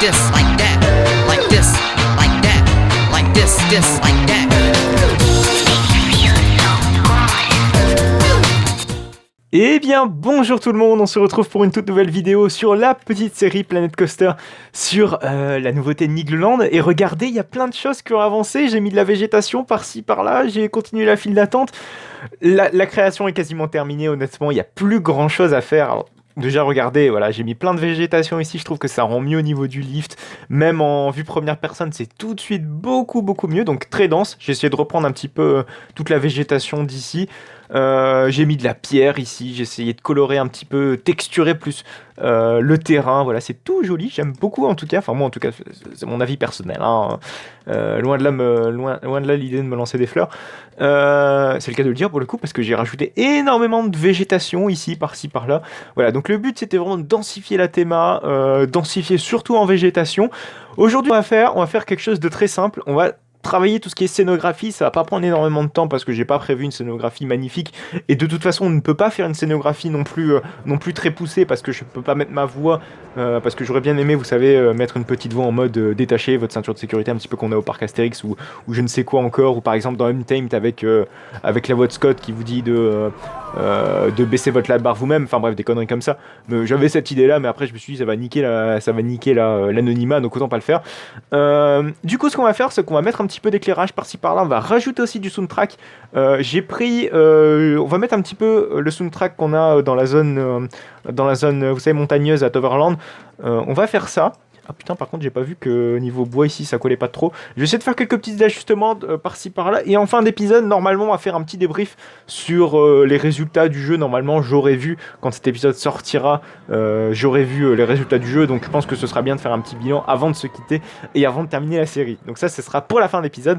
this, like that, like this, like that, like this, like that. Eh bien bonjour tout le monde, on se retrouve pour une toute nouvelle vidéo sur la petite série Planet Coaster sur la nouveauté de Nigloland. Et regardez, il y a plein de choses qui ont avancé, j'ai mis de la végétation par-ci par-là, j'ai continué la file d'attente. La création est quasiment terminée, honnêtement, il n'y a plus grand chose à faire. Alors, déjà regardez, voilà, j'ai mis plein de végétation ici, je trouve que ça rend mieux au niveau du lift. Même en vue première personne, c'est tout de suite beaucoup mieux, donc très dense. J'ai essayé de reprendre un petit peu toute la végétation d'ici. J'ai mis de la pierre ici, j'ai essayé de colorer un petit peu, texturer plus le terrain, voilà, c'est tout joli, j'aime beaucoup en tout cas, enfin moi en tout cas, c'est mon avis personnel, hein. Loin de là l'idée de me lancer des fleurs, c'est le cas de le dire pour le coup, parce que j'ai rajouté énormément de végétation ici, par-ci, par-là, voilà, donc le but c'était vraiment de densifier la théma, densifier surtout en végétation. Aujourd'hui on va faire quelque chose de très simple, on va travailler tout ce qui est scénographie, ça va pas prendre énormément de temps parce que j'ai pas prévu une scénographie magnifique et de toute façon on ne peut pas faire une scénographie non plus très poussée parce que je peux pas mettre ma voix parce que j'aurais bien aimé, vous savez, mettre une petite voix en mode détaché, votre ceinture de sécurité un petit peu qu'on a au parc Astérix ou je ne sais quoi encore, ou par exemple dans Untamed avec la voix de Scott qui vous dit de baisser votre la barre vous-même, enfin bref des conneries comme ça. J'avais cette idée là mais après je me suis dit ça va niquer l'anonymat, donc autant pas le faire. Du coup ce qu'on va faire c'est qu'on va mettre un petit peu d'éclairage par-ci par-là, on va rajouter aussi du soundtrack. J'ai pris on va mettre un petit peu le soundtrack qu'on a dans la zone vous savez montagneuse à Toverland. On va faire ça. Ah putain, par contre j'ai pas vu que niveau bois ici ça collait pas trop. Je vais essayer de faire quelques petits ajustements par-ci par-là. Et en fin d'épisode, normalement on va faire un petit débrief sur les résultats du jeu. Normalement j'aurais vu, quand cet épisode sortira, j'aurais vu les résultats du jeu. Donc je pense que ce sera bien de faire un petit bilan avant de se quitter et avant de terminer la série. Donc ça ce sera pour la fin d'épisode.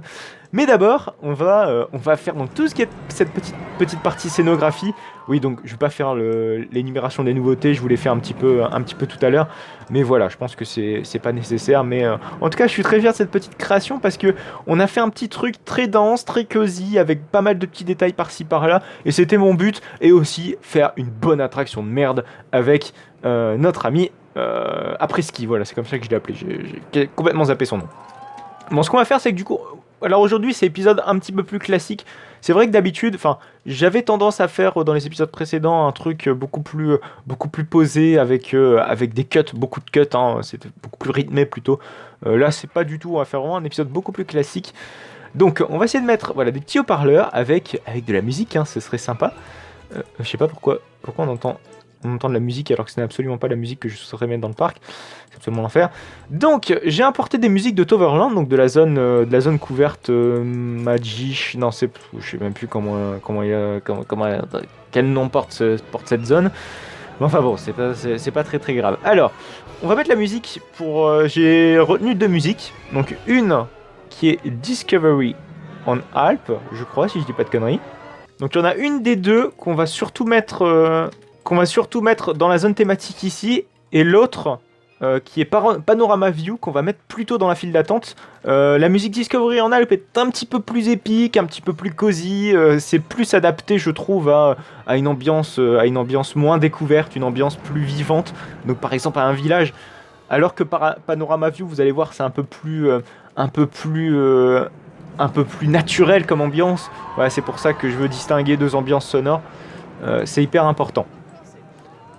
Mais d'abord, on va faire donc tout ce qui est cette petite partie scénographie. Oui, donc je vais pas faire l'énumération des nouveautés, je vous l'ai fait un petit peu tout à l'heure. Mais voilà, je pense que c'est pas nécessaire. Mais en tout cas, je suis très fier de cette petite création parce que on a fait un petit truc très dense, très cosy, avec pas mal de petits détails par-ci par-là. Et c'était mon but. Et aussi faire une bonne attraction de merde avec notre ami Après-Ski. Voilà, c'est comme ça que je l'ai appelé. J'ai complètement zappé son nom. Bon, ce qu'on va faire, c'est que du coup... Alors aujourd'hui, c'est épisode un petit peu plus classique. C'est vrai que d'habitude, j'avais tendance à faire dans les épisodes précédents un truc beaucoup plus posé avec des cuts, beaucoup de cuts. Hein, c'était beaucoup plus rythmé plutôt. Là, c'est pas du tout. On va faire vraiment un épisode beaucoup plus classique. Donc, on va essayer de mettre des petits haut-parleurs avec de la musique. Hein, ce serait sympa. Je sais pas pourquoi on entend de la musique alors que ce n'est absolument pas la musique que je souhaiterais mettre dans le parc. C'est absolument l'enfer. Donc j'ai importé des musiques de Toverland, donc de la zone couverte Magic. Non, je sais même plus quel nom porte cette zone. Mais enfin bon, c'est pas très très grave. Alors, on va mettre la musique j'ai retenu deux musiques. Donc une qui est Discovery on Alp, je crois, si je dis pas de conneries. Donc il y en a une des deux qu'on va surtout mettre dans la zone thématique ici, et l'autre qui est Panorama View qu'on va mettre plutôt dans la file d'attente. La musique Discovery en Alpes est un petit peu plus épique, un petit peu plus cosy, c'est plus adapté je trouve à une ambiance moins découverte, une ambiance plus vivante, donc par exemple à un village, alors que Panorama View vous allez voir c'est un peu plus naturel comme ambiance. Voilà, c'est pour ça que je veux distinguer deux ambiances sonores, c'est hyper important.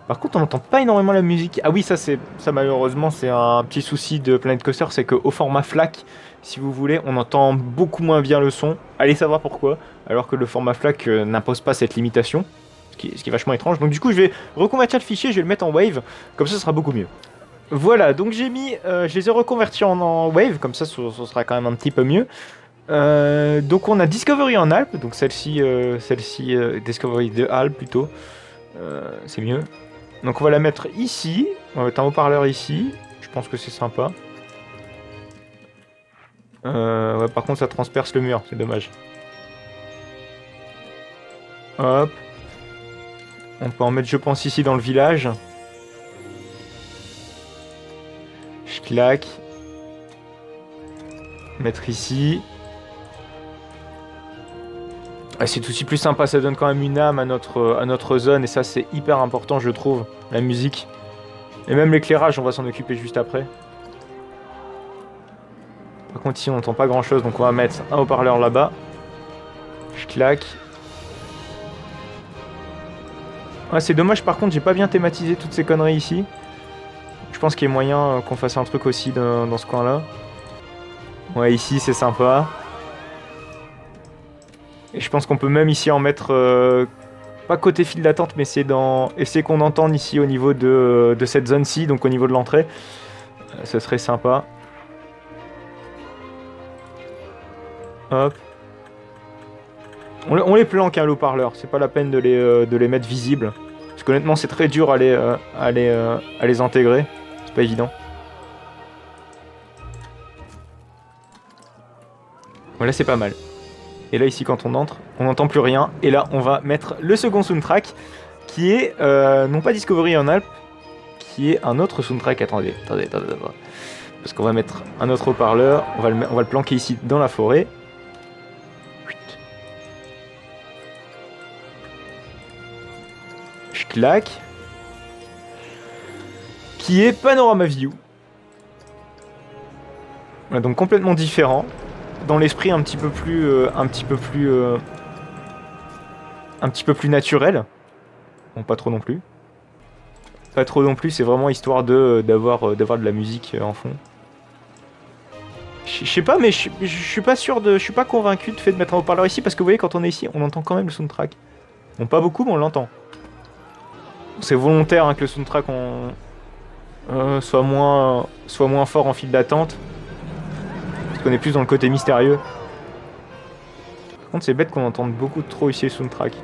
Par contre, on n'entend pas énormément la musique. Ah oui, ça malheureusement, c'est un petit souci de Planet Coaster, c'est qu'au format FLAC, si vous voulez, on entend beaucoup moins bien le son. Allez savoir pourquoi, alors que le format FLAC n'impose pas cette limitation, ce qui est vachement étrange. Donc du coup, je vais reconvertir le fichier, je vais le mettre en Wave, comme ça, ce sera beaucoup mieux. Voilà, donc je les ai reconvertis en Wave, comme ça, ce sera quand même un petit peu mieux. Donc on a Discovery en Alpes, donc celle-ci Discovery de Alpes plutôt, c'est mieux. Donc on va la mettre ici, on va mettre un haut-parleur ici, je pense que c'est sympa. Ouais, par contre ça transperce le mur, c'est dommage. Hop. On peut en mettre je pense ici dans le village. Je claque. Mettre ici. C'est aussi plus sympa, ça donne quand même une âme à notre zone, et ça c'est hyper important je trouve, la musique. Et même l'éclairage, on va s'en occuper juste après. Par contre ici on n'entend pas grand chose, donc on va mettre un haut-parleur là-bas. Je claque. Ah, c'est dommage par contre, j'ai pas bien thématisé toutes ces conneries ici. Je pense qu'il y a moyen qu'on fasse un truc aussi dans ce coin-là. Ouais, ici c'est sympa. Et je pense qu'on peut même ici en mettre... pas côté file d'attente, mais c'est dans... Et c'est qu'on entende ici au niveau de cette zone-ci, donc au niveau de l'entrée. Ce serait sympa. Hop. On les planque, hein, le haut-parleur. C'est pas la peine de les mettre visibles. Parce qu'honnêtement, c'est très dur à les intégrer. C'est pas évident. Voilà, c'est pas mal. Et là, ici, quand on entre, on n'entend plus rien. Et là, on va mettre le second soundtrack, qui est, non pas Discovery en Alpes, qui est un autre soundtrack. Attendez. Parce qu'on va mettre un autre haut-parleur. On va le planquer ici, dans la forêt. Je claque. Qui est Panorama View. Voilà, donc complètement différent. Dans l'esprit un petit peu plus naturel. Bon, pas trop non plus. Pas trop non plus, c'est vraiment histoire d'avoir de la musique en fond. Je sais pas, mais je suis pas sûr de... Je suis pas convaincu de fait de mettre un haut-parleur ici, parce que vous voyez, quand on est ici, on entend quand même le soundtrack. Bon, pas beaucoup, mais on l'entend. C'est volontaire, hein, que le soundtrack soit moins fort en file d'attente. Parce qu'on est plus dans le côté mystérieux. Par contre, c'est bête qu'on entende beaucoup trop ici le soundtrack.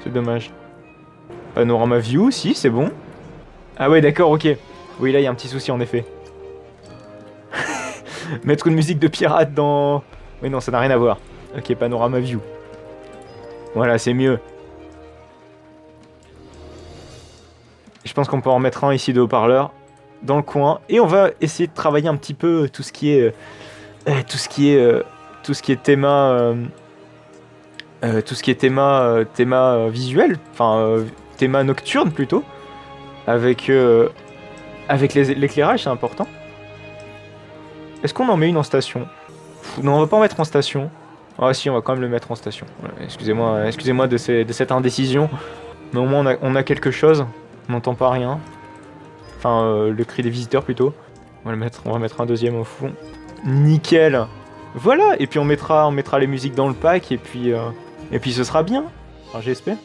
C'est dommage. Panorama View, si, c'est bon. Ah ouais, d'accord, ok. Oui, là, il y a un petit souci, en effet. Mettre une musique de pirate dans... Oui, non, ça n'a rien à voir. Ok, Panorama View. Voilà, c'est mieux. Je pense qu'on peut en mettre un ici de haut-parleur dans le coin. Et on va essayer de travailler un petit peu tout ce qui est... tout ce qui est théma visuel, enfin théma nocturne plutôt, avec l'éclairage, c'est important. Est-ce qu'on en met une en station? Non, on va pas en mettre en station. Ah si, on va quand même le mettre en station. Ouais, excusez-moi de cette indécision, mais au moins on a quelque chose. On n'entend pas rien. Enfin, le cri des visiteurs plutôt. On va mettre un deuxième au fond. Nickel. Voilà, et puis on mettra les musiques dans le pack, et puis ce sera bien. Enfin, j'espère.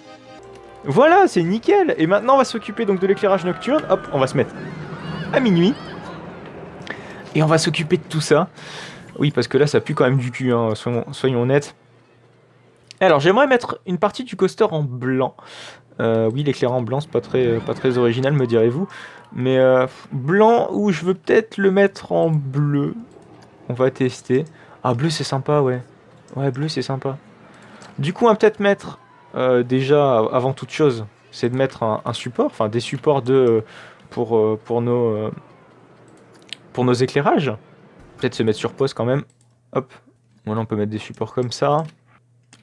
Voilà, c'est nickel. Et maintenant, on va s'occuper donc de l'éclairage nocturne. Hop, on va se mettre à minuit. Et on va s'occuper de tout ça. Oui, parce que là, ça pue quand même du cul, hein, soyons honnêtes. Alors, j'aimerais mettre une partie du coaster en blanc. Oui, l'éclairage en blanc, c'est pas très original, me direz-vous. Mais blanc, ou je veux peut-être le mettre en bleu. On va tester. Ah, bleu, c'est sympa, ouais. Ouais, bleu, c'est sympa. Du coup, on va peut-être mettre, déjà, avant toute chose, c'est de mettre un support, enfin des supports pour nos éclairages. Peut-être se mettre sur pause quand même. Hop. Voilà, on peut mettre des supports comme ça.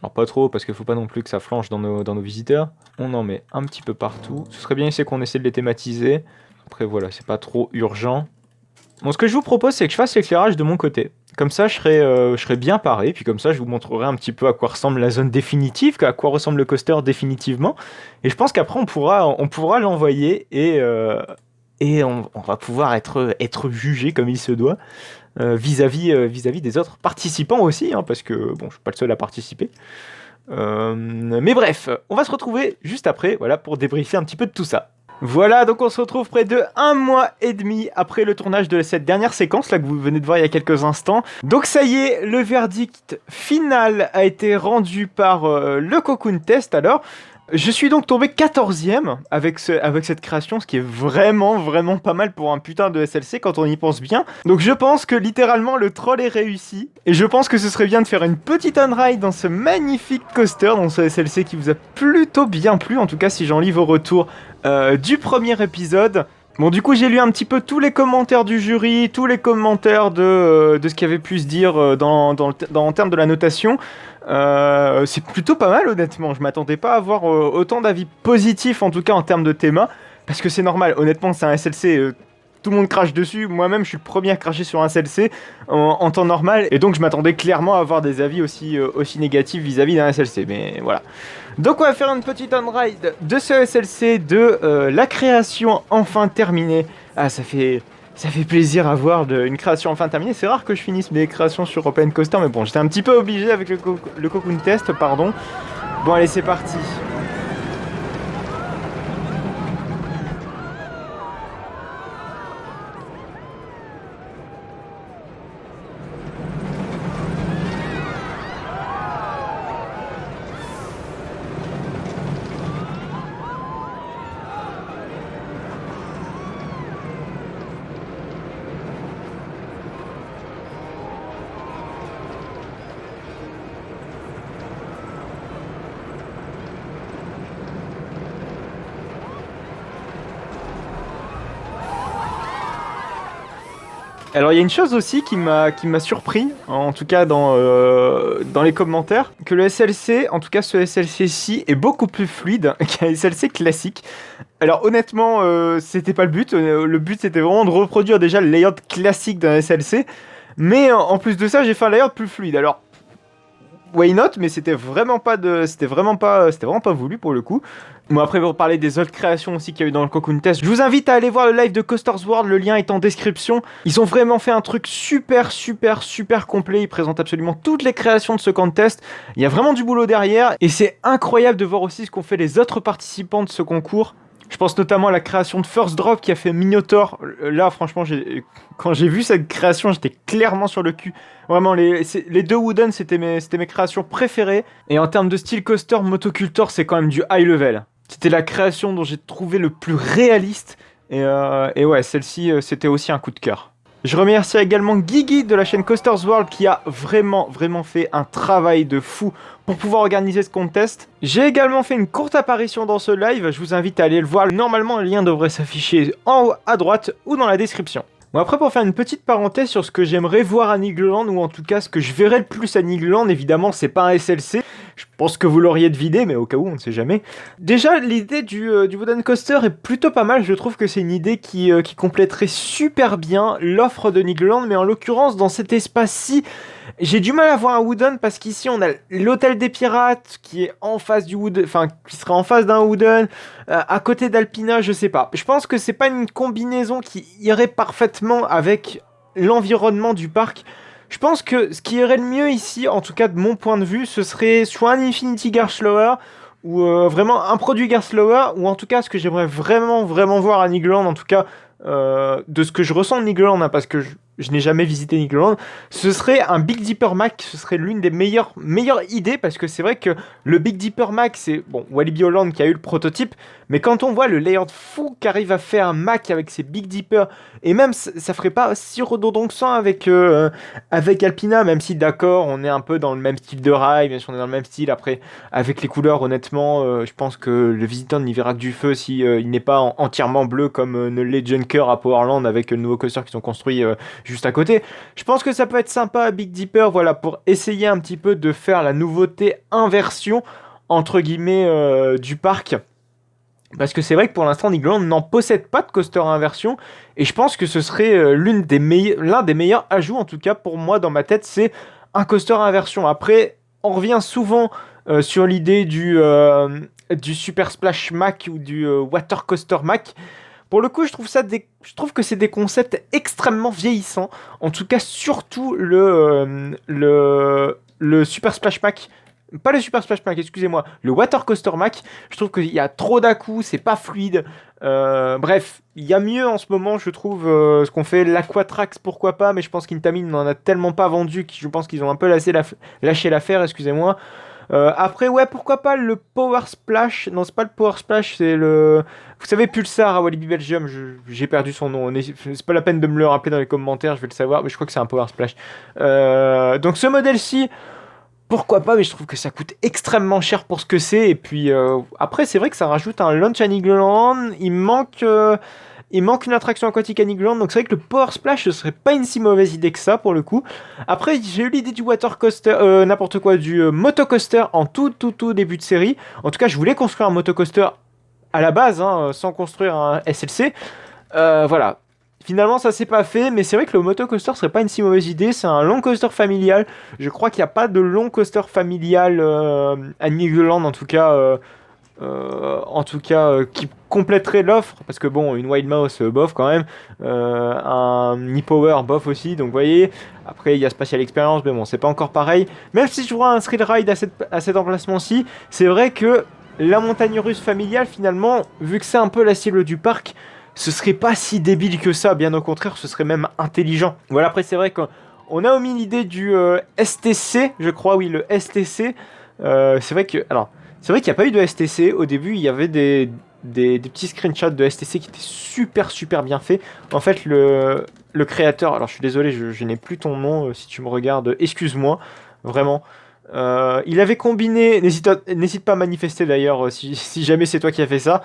Alors pas trop, parce qu'il faut pas non plus que ça flanche dans nos visiteurs. On en met un petit peu partout. Ce serait bien ici qu'on essaie de les thématiser. Après voilà, c'est pas trop urgent. Bon, ce que je vous propose, c'est que je fasse l'éclairage de mon côté. Comme ça, je serai bien paré. Puis comme ça, je vous montrerai un petit peu à quoi ressemble la zone définitive, à quoi ressemble le coaster définitivement. Et je pense qu'après, on pourra l'envoyer et on va pouvoir être jugé comme il se doit vis-à-vis des autres participants aussi, hein, parce que bon, je suis pas le seul à participer. Mais bref, on va se retrouver juste après, voilà, pour débriefer un petit peu de tout ça. Voilà, donc on se retrouve près de 1 mois et demi après le tournage de cette dernière séquence là que vous venez de voir il y a quelques instants. Donc ça y est, le verdict final a été rendu par le Cocoon Test. Alors, je suis donc tombé 14e avec cette création, ce qui est vraiment pas mal pour un putain de SLC quand on y pense bien. Donc je pense que littéralement le troll est réussi. Et je pense que ce serait bien de faire une petite on-ride dans ce magnifique coaster, dans ce SLC qui vous a plutôt bien plu. En tout cas, si j'en lis vos retours du premier épisode. Bon, du coup, j'ai lu un petit peu tous les commentaires du jury, tous les commentaires de ce qui avait pu se dire en termes de la notation. C'est plutôt pas mal, honnêtement. Je m'attendais pas à avoir autant d'avis positifs, en tout cas en termes de théma, parce que c'est normal. Honnêtement, c'est un SLC tout le monde crache dessus. Moi-même, je suis le premier à cracher sur un SLC en temps normal. Et donc, je m'attendais clairement à avoir des avis aussi négatifs vis-à-vis d'un SLC. Mais voilà. Donc, on va faire une petite on-ride de ce SLC, de la création enfin terminée. Ah, ça fait plaisir à voir une création enfin terminée. C'est rare que je finisse mes créations sur Open Coaster. Mais bon, j'étais un petit peu obligé avec le Cocoon Test, pardon. Bon, allez, c'est parti. Alors il y a une chose aussi qui m'a surpris, en tout cas dans les commentaires, que le SLC, en tout cas ce SLC-ci, est beaucoup plus fluide qu'un SLC classique. Alors honnêtement, c'était pas le but. Le but c'était vraiment de reproduire déjà le layout classique d'un SLC. Mais en plus de ça, j'ai fait un layout plus fluide. Alors, why not? Mais c'était vraiment pas voulu pour le coup. Bon, après, pour parler des autres créations aussi qu'il y a eu dans le Cocoon Test, je vous invite à aller voir le live de Coasters World, le lien est en description. Ils ont vraiment fait un truc super complet, ils présentent absolument toutes les créations de ce contest. Il y a vraiment du boulot derrière, et c'est incroyable de voir aussi ce qu'ont fait les autres participants de ce concours. Je pense notamment à la création de First Drop qui a fait Minotaur. Là, franchement, quand j'ai vu cette création, j'étais clairement sur le cul. Vraiment, les deux Wooden, c'était mes créations préférées. Et en termes de style coaster, Motocultor, c'est quand même du high level. C'était la création dont j'ai trouvé le plus réaliste. Et ouais, celle-ci, c'était aussi un coup de cœur. Je remercie également Guigui de la chaîne Coasters World qui a vraiment fait un travail de fou pour pouvoir organiser ce contest. J'ai également fait une courte apparition dans ce live, je vous invite à aller le voir. Normalement, le lien devrait s'afficher en haut à droite ou dans la description. Bon, après, pour faire une petite parenthèse sur ce que j'aimerais voir à Nigloland, ou en tout cas ce que je verrais le plus à Nigloland, évidemment, c'est pas un SLC. Je pense que vous l'auriez deviné, mais au cas où, on ne sait jamais. Déjà, l'idée du Wooden Coaster est plutôt pas mal. Je trouve que c'est une idée qui compléterait super bien l'offre de Nigloland, mais en l'occurrence, dans cet espace-ci, j'ai du mal à voir un Wooden parce qu'ici on a l'hôtel des pirates qui est en face du Wooden, enfin qui serait en face d'un Wooden, à côté d'Alpina, je sais pas. Je pense que c'est pas une combinaison qui irait parfaitement avec l'environnement du parc. Je pense que ce qui irait le mieux ici, en tout cas de mon point de vue, ce serait soit un Infinity Gerstlauer ou vraiment un produit Gerstlauer, ou en tout cas ce que j'aimerais vraiment voir à Nigloland, en tout cas de ce que je ressens de Nigloland, hein, parce que je n'ai jamais visité Nigloland, ce serait un Big Dipper Mac. Ce serait l'une des meilleures idées, parce que c'est vrai que le Big Dipper Mac, c'est bon, Walibi Holland qui a eu le prototype, mais quand on voit le layout fou qu'arrive à faire un Mac avec ses Big Dipper, et même ça ferait pas si redondant que ça avec Alpina, même si d'accord, on est un peu dans le même style de rail, bien sûr on est dans le même style, après avec les couleurs, honnêtement, je pense que le visiteur n'y verra que du feu si il n'est pas entièrement bleu comme ne l'est Junker à Powerland avec le nouveau coaster qu'ils ont construit juste à côté. Je pense que ça peut être sympa à Big Dipper, voilà, pour essayer un petit peu de faire la nouveauté inversion entre guillemets du parc. Parce que c'est vrai que pour l'instant, Nigloland n'en possède pas de coaster à inversion, et je pense que ce serait l'un des meilleurs ajouts, en tout cas pour moi dans ma tête, c'est un coaster à inversion. Après, on revient souvent sur l'idée du Super Splash Mac ou du Water Coaster Mac. Pour le coup, je trouve que c'est des concepts extrêmement vieillissants. En tout cas, surtout le Super Splash Mac. Pas le Super Splash Mac, excusez-moi. Le Water Coaster Mac. Je trouve qu'il y a trop d'à-coups, c'est pas fluide. Bref, il y a mieux en ce moment, je trouve, ce qu'on fait. L'Aquatrax, pourquoi pas, mais je pense qu'Intamin n'en a tellement pas vendu que je pense qu'ils ont un peu lâché l'affaire, excusez-moi. Après, ouais, pourquoi pas le Power Splash. Non, c'est pas le Power Splash, c'est le... Vous savez, Pulsar à Walibi Belgium, j'ai perdu son nom. C'est pas la peine de me le rappeler dans les commentaires, je vais le savoir, mais je crois que c'est un Power Splash. Donc ce modèle-ci, pourquoi pas, mais je trouve que ça coûte extrêmement cher pour ce que c'est. Et puis, après, c'est vrai que ça rajoute un launch à Nigloland. Il manque une attraction aquatique à Nigloland, donc c'est vrai que le Power Splash, ce serait pas une si mauvaise idée que ça, pour le coup. Après, j'ai eu l'idée du Water Coaster, n'importe quoi, du Motocoaster en tout début de série. En tout cas, je voulais construire un Motocoaster à la base, hein, sans construire un SLC. Voilà. Finalement, ça s'est pas fait, mais c'est vrai que le motocoaster serait pas une si mauvaise idée. C'est un long coaster familial. Je crois qu'il n'y a pas de long coaster familial à Nigloland, en tout cas, qui compléterait l'offre. Parce que bon, une Wild Mouse, bof quand même. Un E-Power, bof aussi. Donc vous voyez, après il y a Spatial Experience, mais bon, c'est pas encore pareil. Même si je vois un thrill ride à cet emplacement-ci, c'est vrai que la montagne russe familiale, finalement, vu que c'est un peu la cible du parc, ce serait pas si débile que ça, bien au contraire, ce serait même intelligent. Voilà, après c'est vrai qu'on a omis l'idée du STC, je crois, oui, le STC. C'est vrai que, alors, c'est vrai qu'il n'y a pas eu de STC. Au début, il y avait des petits screenshots de STC qui étaient super bien faits. En fait, le créateur, alors je suis désolé, je n'ai plus ton nom, si tu me regardes, excuse-moi, vraiment. Il avait combiné, n'hésite pas à manifester d'ailleurs, si jamais c'est toi qui as fait ça.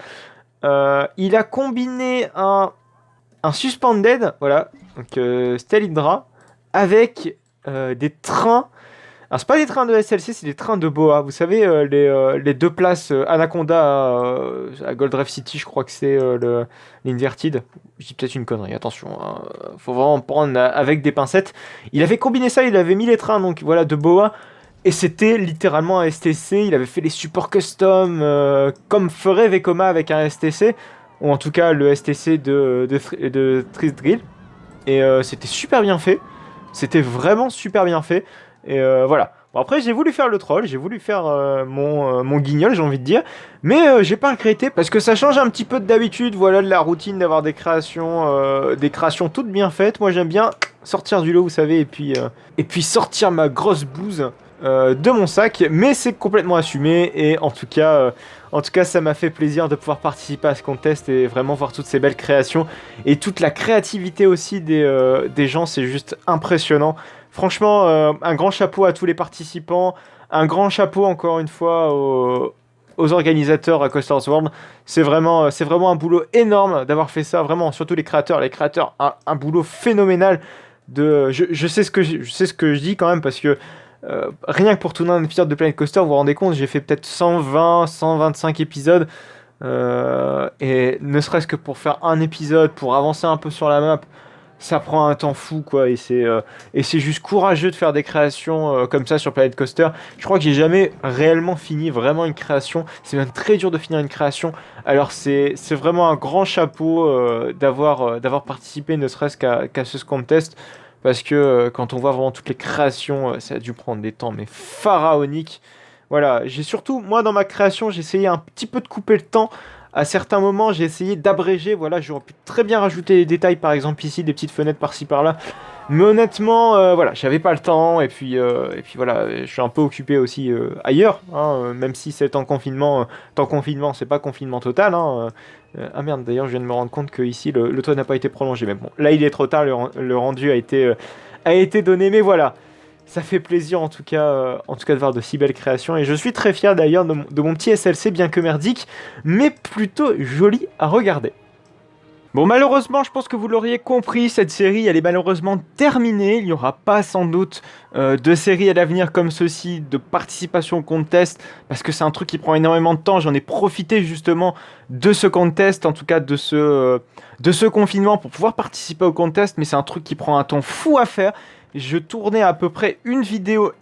Il a combiné un Suspended, voilà, donc Stelindra, avec des trains. Alors, c'est pas des trains de SLC, c'est des trains de Boa. Vous savez, les deux places Anaconda à Gold Reef City, je crois que c'est l'Inverted. Je dis peut-être une connerie, attention. Hein. Faut vraiment prendre avec des pincettes. Il avait combiné ça, il avait mis les trains donc voilà, de Boa. Et c'était littéralement un STC. Il avait fait les supports custom comme ferait Vekoma avec un STC. Ou en tout cas le STC de Trist Drill. Et c'était super bien fait. C'était vraiment super bien fait. Et voilà. Bon, après, j'ai voulu faire le troll, j'ai voulu faire mon guignol, j'ai envie de dire. Mais j'ai pas regretté parce que ça change un petit peu d'habitude, voilà, de la routine d'avoir des créations toutes bien faites. Moi, j'aime bien sortir du lot, vous savez, et puis sortir ma grosse bouse de mon sac. Mais c'est complètement assumé et en tout cas, ça m'a fait plaisir de pouvoir participer à ce contest et vraiment voir toutes ces belles créations et toute la créativité aussi des gens, c'est juste impressionnant. Franchement, un grand chapeau à tous les participants, un grand chapeau encore une fois aux organisateurs à Coasters World. C'est vraiment un boulot énorme d'avoir fait ça, vraiment, surtout les créateurs, un boulot phénoménal. Je sais ce que je dis quand même parce que rien que pour tourner un épisode de Planet Coaster, vous vous rendez compte, j'ai fait peut-être 125 épisodes. Et ne serait-ce que pour faire un épisode, pour avancer un peu sur la map, ça prend un temps fou quoi, et c'est juste courageux de faire des créations comme ça sur Planet Coaster. Je crois que j'ai jamais réellement fini vraiment une création, c'est même très dur de finir une création, alors c'est vraiment un grand chapeau d'avoir participé ne serait-ce qu'à ce contest, parce que quand on voit vraiment toutes les créations, ça a dû prendre des temps mais pharaoniques. Voilà, j'ai surtout, moi dans ma création, j'ai essayé un petit peu de couper le temps. À certains moments, j'ai essayé d'abréger. Voilà, j'aurais pu très bien rajouter des détails, par exemple ici, des petites fenêtres par-ci par-là. Mais honnêtement, voilà, j'avais pas le temps. Et puis voilà, je suis un peu occupé aussi ailleurs. Hein, même si c'est en confinement, c'est pas confinement total. Hein, ah merde, d'ailleurs, je viens de me rendre compte que ici, le toit n'a pas été prolongé. Mais bon, là, il est trop tard. Le rendu a été donné. Mais voilà. Ça fait plaisir en tout cas de voir de si belles créations et je suis très fier d'ailleurs de mon petit SLC bien que merdique, mais plutôt joli à regarder. Bon, malheureusement, je pense que vous l'auriez compris, cette série elle est malheureusement terminée. Il n'y aura pas sans doute de séries à l'avenir comme ceci, de participation au contest, parce que c'est un truc qui prend énormément de temps. J'en ai profité justement de ce contest, en tout cas de ce confinement pour pouvoir participer au contest, mais c'est un truc qui prend un temps fou à faire. Je tournais à peu près 1,5 vidéo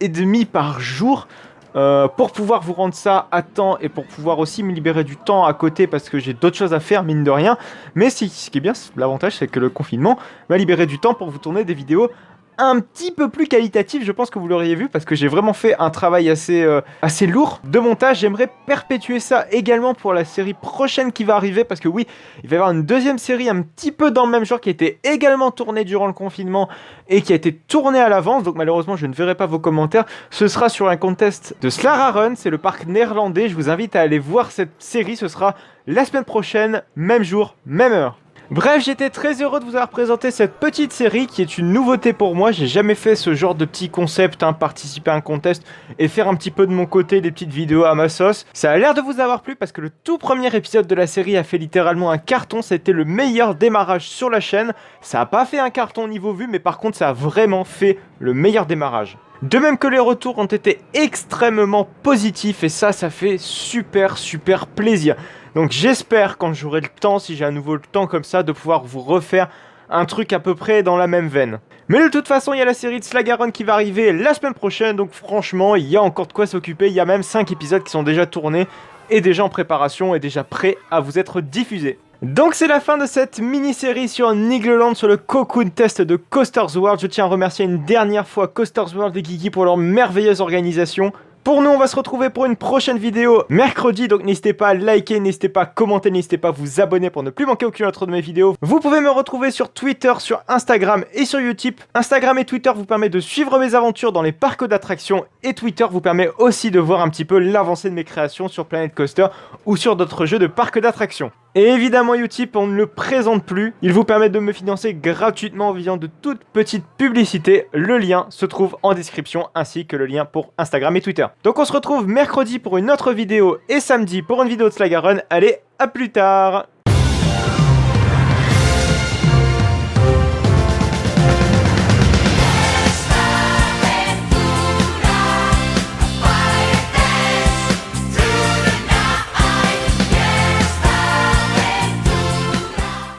par jour pour pouvoir vous rendre ça à temps et pour pouvoir aussi me libérer du temps à côté parce que j'ai d'autres choses à faire, mine de rien. Mais ce qui est bien, l'avantage, c'est que le confinement m'a libéré du temps pour vous tourner des vidéos un petit peu plus qualitatif, je pense que vous l'auriez vu, parce que j'ai vraiment fait un travail assez lourd de montage. J'aimerais perpétuer ça également pour la série prochaine qui va arriver, parce que oui, il va y avoir une deuxième série un petit peu dans le même genre qui a été également tournée durant le confinement et qui a été tournée à l'avance, donc malheureusement je ne verrai pas vos commentaires. Ce sera sur un contest de Slararen, c'est le parc néerlandais. Je vous invite à aller voir cette série, ce sera la semaine prochaine, même jour, même heure. Bref, j'étais très heureux de vous avoir présenté cette petite série qui est une nouveauté pour moi. J'ai jamais fait ce genre de petit concept, participer à un contest et faire un petit peu de mon côté des petites vidéos à ma sauce. Ça a l'air de vous avoir plu parce que le tout premier épisode de la série a fait littéralement un carton. C'était le meilleur démarrage sur la chaîne. Ça a pas fait un carton niveau vue, mais par contre ça a vraiment fait le meilleur démarrage. De même que les retours ont été extrêmement positifs et ça fait super plaisir. Donc j'espère quand j'aurai le temps, si j'ai à nouveau le temps comme ça, de pouvoir vous refaire un truc à peu près dans la même veine. Mais de toute façon, il y a la série de Slagaron qui va arriver la semaine prochaine, donc franchement, il y a encore de quoi s'occuper. Il y a même 5 épisodes qui sont déjà tournés et déjà en préparation et déjà prêts à vous être diffusés. Donc c'est la fin de cette mini-série sur Nigloland, sur le Cocoon Test de Coasters World. Je tiens à remercier une dernière fois Coasters World et Geeky pour leur merveilleuse organisation. Pour nous, on va se retrouver pour une prochaine vidéo mercredi, donc n'hésitez pas à liker, n'hésitez pas à commenter, n'hésitez pas à vous abonner pour ne plus manquer aucune autre de mes vidéos. Vous pouvez me retrouver sur Twitter, sur Instagram et sur Utip. Instagram et Twitter vous permettent de suivre mes aventures dans les parcs d'attractions et Twitter vous permet aussi de voir un petit peu l'avancée de mes créations sur Planet Coaster ou sur d'autres jeux de parcs d'attractions. Et évidemment Utip, on ne le présente plus, il vous permet de me financer gratuitement en faisant de toutes petites publicités. Le lien se trouve en description ainsi que le lien pour Instagram et Twitter. Donc on se retrouve mercredi pour une autre vidéo et samedi pour une vidéo de Slagaron. Allez, à plus tard!